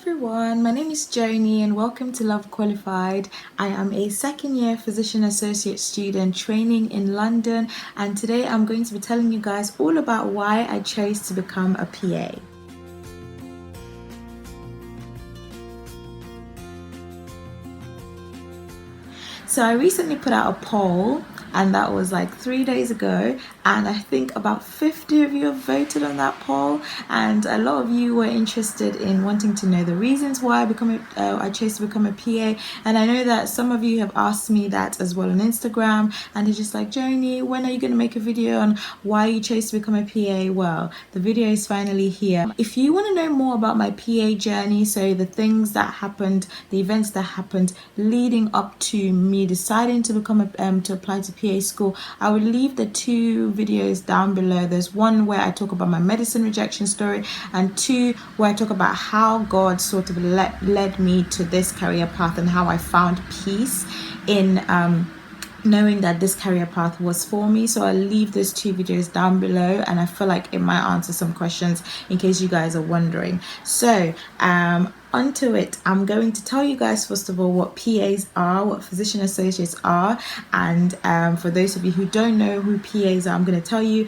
everyone, my name is Joanny and welcome to Love Qualified. I am a second year physician associate student training in London, and today I'm going to be telling you guys all about why I chose to become a PA. So I recently put out a poll, and that was like 3 days ago, and I think about 50 of you have voted on that poll, and a lot of you were interested in wanting to know the reasons why I chose to become a PA. And I know that some of you have asked me that as well on Instagram, and it's just like, Joanny, when are you going to make a video on why you chose to become a PA? Well, the video is finally here. If you want to know more about my PA journey, so the things that happened, the events that happened leading up to me deciding to become to apply to PA school, I will leave the two videos down below. There's one where I talk about my medicine rejection story, and two where I talk about how God sort of led me to this career path and how I found peace in knowing that this career path was for me. So I'll leave those two videos down below, and I feel like it might answer some questions in case you guys are wondering. So onto it. I'm going to tell you guys first of all what PAs are, what physician associates are, and for those of you who don't know who PAs are, I'm going to tell you.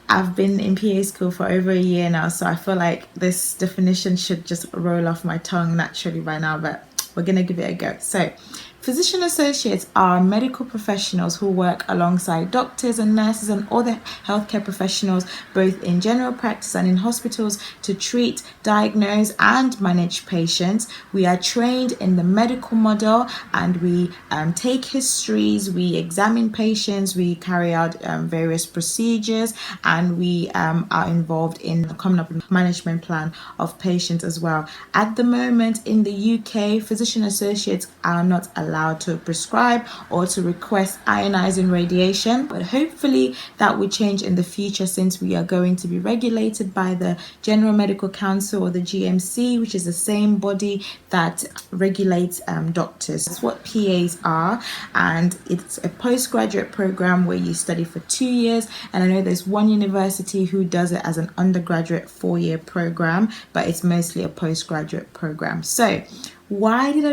I've been in PA school for over a year now, so I feel like this definition should just roll off my tongue naturally by now, but we're going to give it a go. So physician associates are medical professionals who work alongside doctors and nurses and other healthcare professionals, both in general practice and in hospitals, to treat, diagnose, and manage patients. We are trained in the medical model, and we take histories, we examine patients, we carry out various procedures, and we are involved in coming up with a management plan of patients as well. At the moment in the UK, physician associates are not allowed to prescribe or to request ionizing radiation, but hopefully that will change in the future, since we are going to be regulated by the General Medical Council, or the GMC, which is the same body that regulates doctors. That's what PAs are, and it's a postgraduate program where you study for 2 years, and I know there's one university who does it as an undergraduate 4-year program, but it's mostly a postgraduate program. So why did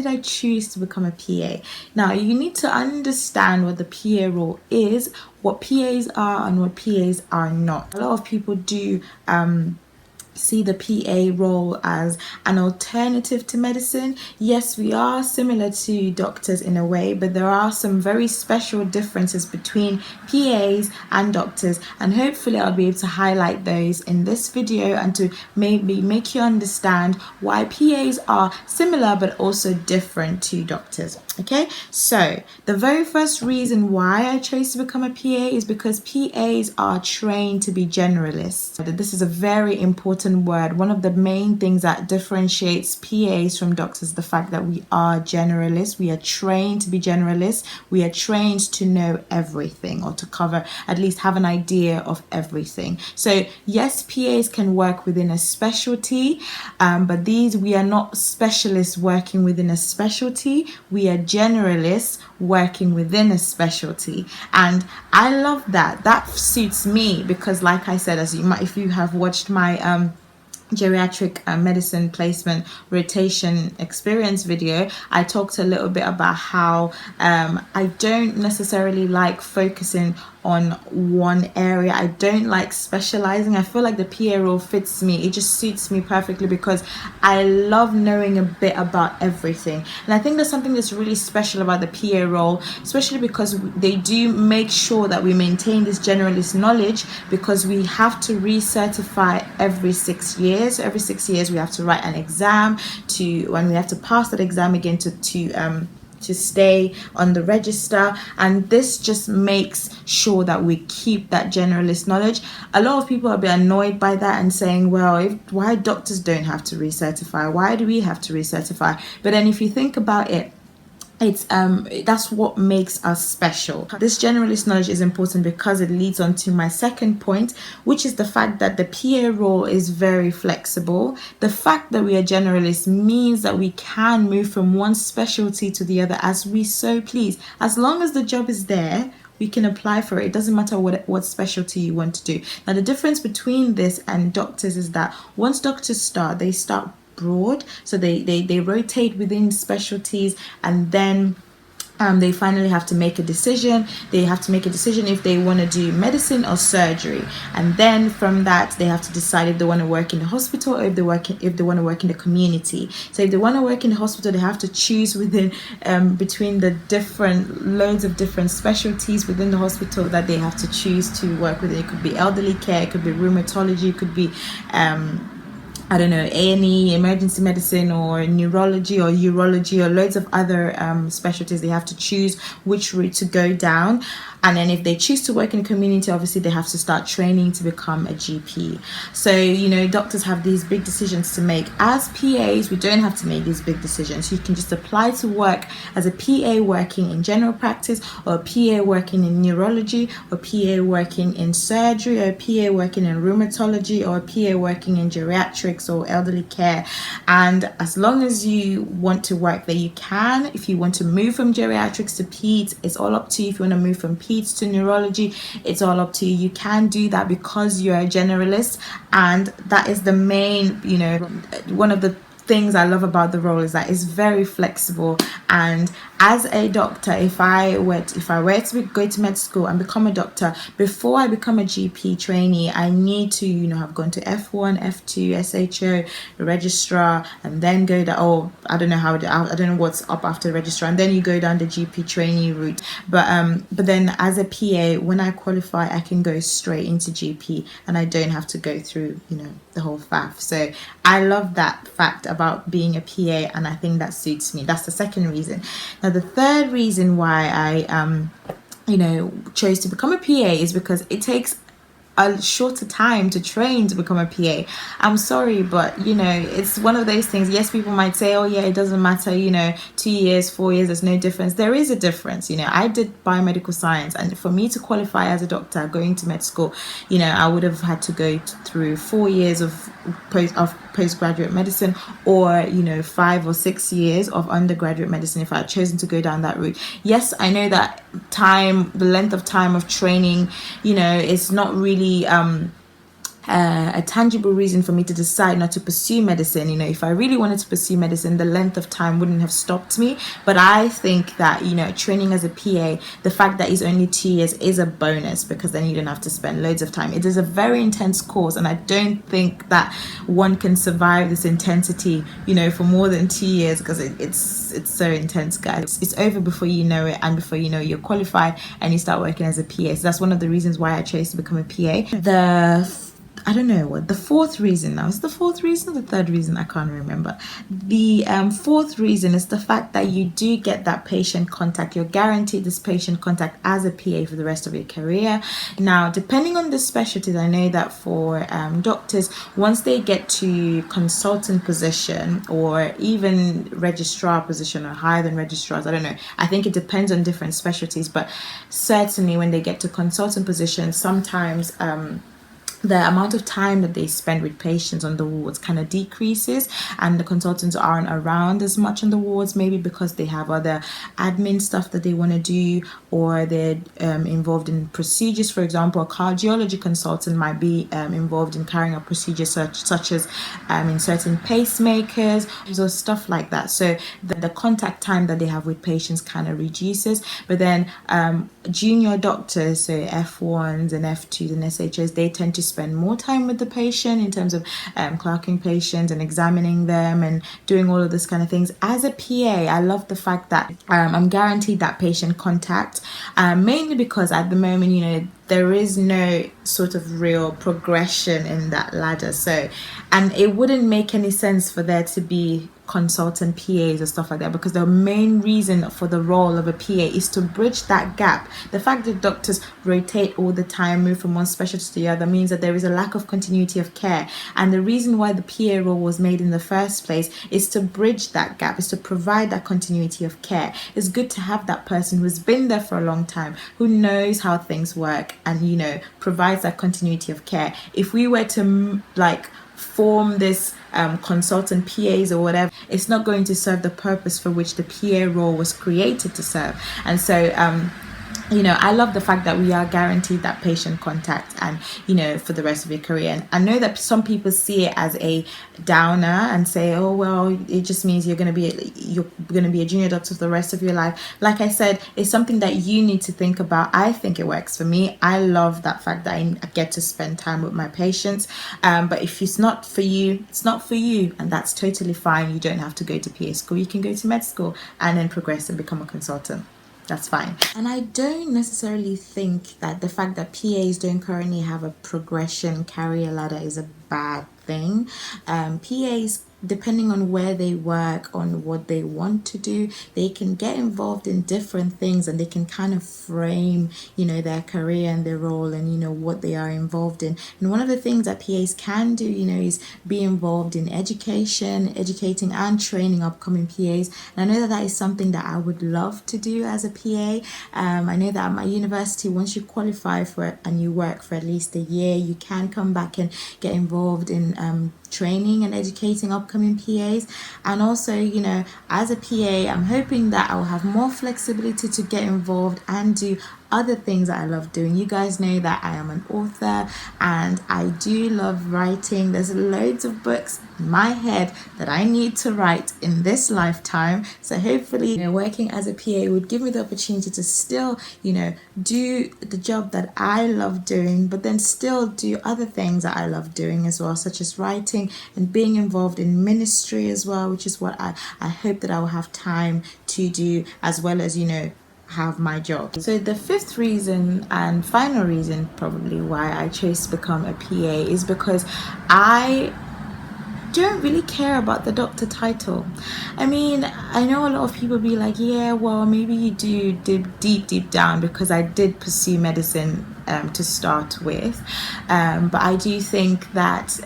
I choose to become a PA? Now, you need to understand what the PA role is, what PAs are and what PAs are not. A lot of people do see the PA role as an alternative to medicine. Yes, we are similar to doctors in a way, but there are some very special differences between PAs and doctors, and hopefully I'll be able to highlight those in this video and to maybe make you understand why PAs are similar but also different to doctors. Okay, so the very first reason why I chose to become a PA is because PAs are trained to be generalists. This is a very important word. One of the main things that differentiates PAs from doctors is the fact that we are generalists. We are trained to be generalists. We are trained to know everything, or to cover, at least have an idea of everything. So yes, PAs can work within a specialty, but we are not specialists working within a specialty. We are generalists working within a specialty, and I love that. That suits me because, like I said, if you have watched my geriatric medicine placement rotation experience video, I talked a little bit about how I don't necessarily like focusing on one area. I don't like specializing. I feel like the PA role fits me. It just suits me perfectly because I love knowing a bit about everything. And I think there's something that's really special about the PA role, especially because they do make sure that we maintain this generalist knowledge, because we have to recertify every 6 years. So every 6 years we have to write an exam, when we have to pass that exam again to stay on the register, and this just makes sure that we keep that generalist knowledge. A lot of people will be annoyed by that and saying, well, why doctors don't have to recertify? Why do we have to recertify? But then if you think about it, that's what makes us special. This generalist knowledge is important because it leads on to my second point, which is the fact that the PA role is very flexible. The fact that we are generalists means that we can move from one specialty to the other as we so please. As long as the job is there, we can apply for it. It doesn't matter what specialty you want to do. Now, the difference between this and doctors is that once doctors start, they start broad, so they rotate within specialties, and then they finally have to make a decision. They have to make a decision if they want to do medicine or surgery, and then from that they have to decide if they want to work in the hospital or if they want to work in the community. So if they want to work in the hospital, they have to choose within between the different loads of different specialties within the hospital that they have to choose to work with. It could be elderly care, it could be rheumatology, it could be I don't know, A&E, emergency medicine, or neurology or urology, or loads of other specialties. They have to choose which route to go down. And then if they choose to work in community, obviously they have to start training to become a GP. So, doctors have these big decisions to make. As PAs, we don't have to make these big decisions. You can just apply to work as a PA working in general practice, or a PA working in neurology, or PA working in surgery, or a PA working in rheumatology, or a PA working in geriatrics or elderly care. And as long as you want to work there, you can. If you want to move from geriatrics to peds, it's all up to you. If you want to move from peds to neurology, it's all up to you. You can do that because you're a generalist, and that is the main, one of the things I love about the role is that it's very flexible. And as a doctor, if I were to go to med school and become a doctor, before I become a GP trainee, I need to have gone to F1, F2, SHO, registrar, and then go down. I don't know what's up after the registrar, and then you go down the GP trainee route. But then as a PA, when I qualify, I can go straight into GP, and I don't have to go through the whole faff. So I love that fact about being a PA, and I think that suits me. That's the second reason. Now the third reason why I chose to become a PA is because it takes a shorter time to train to become a PA. I'm sorry, but it's one of those things. Yes, people might say, oh yeah, it doesn't matter, 2 years, 4 years, there's no difference. There is a difference. I did biomedical science, and for me to qualify as a doctor going to med school, I would have had to go through 4 years of postgraduate medicine, or 5 or 6 years of undergraduate medicine if I had chosen to go down that route. Yes, I know that the length of time of training, is not really a tangible reason for me to decide not to pursue medicine. If I really wanted to pursue medicine, the length of time wouldn't have stopped me. But I think that training as a PA, the fact that it's only 2 years is a bonus, because then you don't have to spend loads of time. It is a very intense course, and I don't think that one can survive this intensity for more than 2 years, because it's so intense, guys. It's over before you know it, and before you know, you're qualified and you start working as a PA. So that's one of the reasons why I chose to become a PA. I don't know what the fourth reason now is. The fourth reason or the third reason, I can't remember. The fourth reason is the fact that you do get that patient contact. You're guaranteed this patient contact as a PA for the rest of your career. Now, depending on the specialties, I know that for doctors, once they get to consultant position, or even registrar position, or higher than registrars, I don't know. I think it depends on different specialties, but certainly when they get to consultant position, sometimes the amount of time that they spend with patients on the wards kind of decreases, and the consultants aren't around as much on the wards, maybe because they have other admin stuff that they want to do, or they're involved in procedures. For example, a cardiology consultant might be involved in carrying out procedures such as inserting pacemakers or stuff like that. So the contact time that they have with patients kind of reduces. But then junior doctors, so F1s and F2s and SHOs, they tend to spend more time with the patient in terms of clerking patients and examining them and doing all of this kind of things. As a PA, I love the fact that I'm guaranteed that patient contact, mainly because at the moment, there is no sort of real progression in that ladder. So, and it wouldn't make any sense for there to be consultant PAs or stuff like that, because the main reason for the role of a PA is to bridge that gap. The fact that doctors rotate all the time, move from one specialty to the other, means that there is a lack of continuity of care. And the reason why the PA role was made in the first place is to bridge that gap, is to provide that continuity of care. It's good to have that person who's been there for a long time, who knows how things work, and provides that continuity of care. If we were to form this consultant PAs or whatever, it's not going to serve the purpose for which the PA role was created to serve. And so I love the fact that we are guaranteed that patient contact and, for the rest of your career. And I know that some people see it as a downer and say, oh, well, it just means you're going to be a junior doctor for the rest of your life. Like I said, it's something that you need to think about. I think it works for me. I love that fact that I get to spend time with my patients. But if it's not for you, it's not for you. And that's totally fine. You don't have to go to PA school. You can go to med school and then progress and become a consultant. That's fine. And I don't necessarily think that the fact that PAs don't currently have a progression career ladder is a bad thing. PAs, depending on where they work, on what they want to do, they can get involved in different things, and they can kind of frame, their career and their role, and what they are involved in. And one of the things that PAs can do, is be involved in educating and training upcoming PAs. And I know that is something that I would love to do as a PA. I know that at my university, once you qualify for it and you work for at least a year, you can come back and get involved in training and educating upcoming PAs. And also, as a PA, I'm hoping that I'll have more flexibility to get involved and do other things that I love doing. You guys know that I am an author and I do love writing. There's loads of books in my head that I need to write in this lifetime. So hopefully, working as a PA would give me the opportunity to still, do the job that I love doing, but then still do other things that I love doing as well, such as writing and being involved in ministry as well, which is what I hope that I will have time to do, as well as, have my job. So the fifth reason and final reason probably why I chose to become a PA is because I don't really care about the doctor title. I mean, I know a lot of people be like, yeah, well, maybe you do deep down, because I did pursue medicine to start with, but I do think that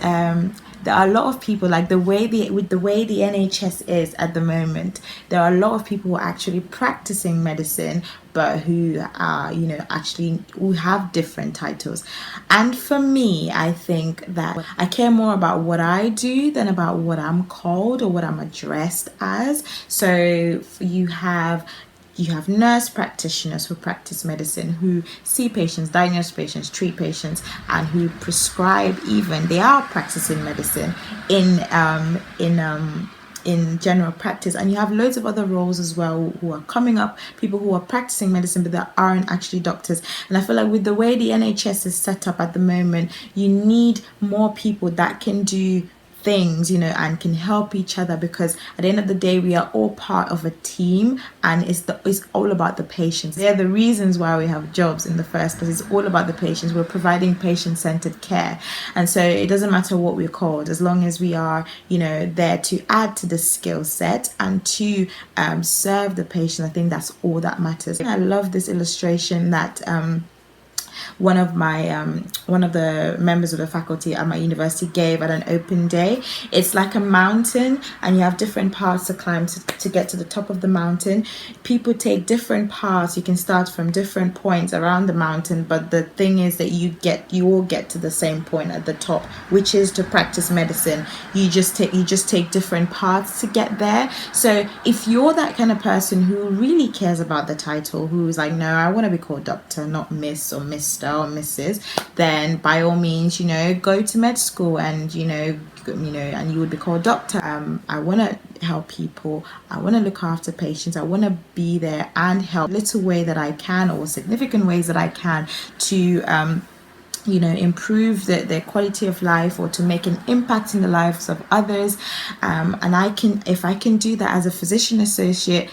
there are a lot of people, like with the way the NHS is at the moment, there are a lot of people who are actually practicing medicine, but who are, who have different titles. And for me, I think that I care more about what I do than about what I'm called or what I'm addressed as. So you have nurse practitioners who practice medicine, who see patients, diagnose patients, treat patients, and who prescribe. Even they are practicing medicine in general practice. And you have loads of other roles as well who are coming up, people who are practicing medicine but that aren't actually doctors. And I feel like with the way the NHS is set up at the moment, you need more people that can do things, and can help each other, because at the end of the day, we are all part of a team, and it's all about the patients. They're the reasons why we have jobs in the first place. It's all about the patients. We're providing patient-centered care, and so it doesn't matter what we're called, as long as we are, there to add to the skill set and to serve the patient. I think that's all that matters. I love this illustration that one of the members of the faculty at my university gave at an open day. It's like a mountain, and you have different paths to climb to get to the top of the mountain. People take different paths. You can start from different points around the mountain, but the thing is that you all get to the same point at the top, which is to practice medicine. You just take different paths to get there. So if you're that kind of person who really cares about the title, who's like, no, I want to be called doctor, not Miss or Mr. or Mrs., then by all means, go to med school and and you would be called doctor. I want to help people. I want to look after patients. I want to be there and help little way that I can, or significant ways that I can, to improve their quality of life, or to make an impact in the lives of others. And if I can do that as a physician associate,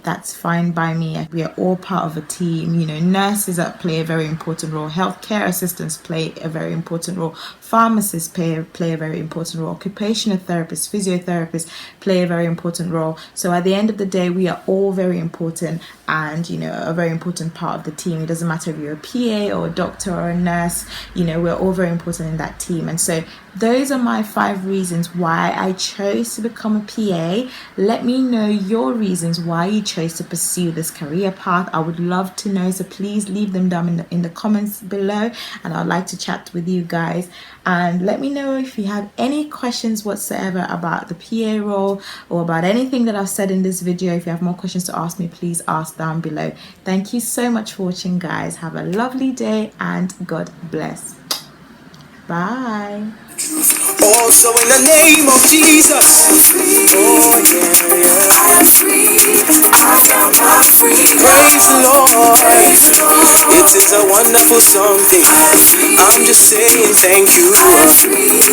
that's fine by me. We are all part of a team. Nurses that play a very important role, healthcare assistants play a very important role, pharmacists play a very important role, occupational therapists, physiotherapists play a very important role. So at the end of the day, we are all very important, and a very important part of the team. It doesn't matter if you're a PA or a doctor or a nurse, we're all very important in that team. And so those are my 5 reasons why I chose to become a PA. Let me know your reasons why you chose to pursue this career path. I would love to know, so please leave them down in the comments below, and I'd like to chat with you guys. And let me know if you have any questions whatsoever about the PA role or about anything that I've said in this video. If you have more questions to ask me, please ask down below. Thank you so much for watching, guys. Have a lovely day and God bless. Bye. Also in the name of Jesus. Oh yeah, yeah. I am free. I found my freedom. Praise the Lord. Praise the Lord. It is a wonderful something. I'm just saying thank you. I am free.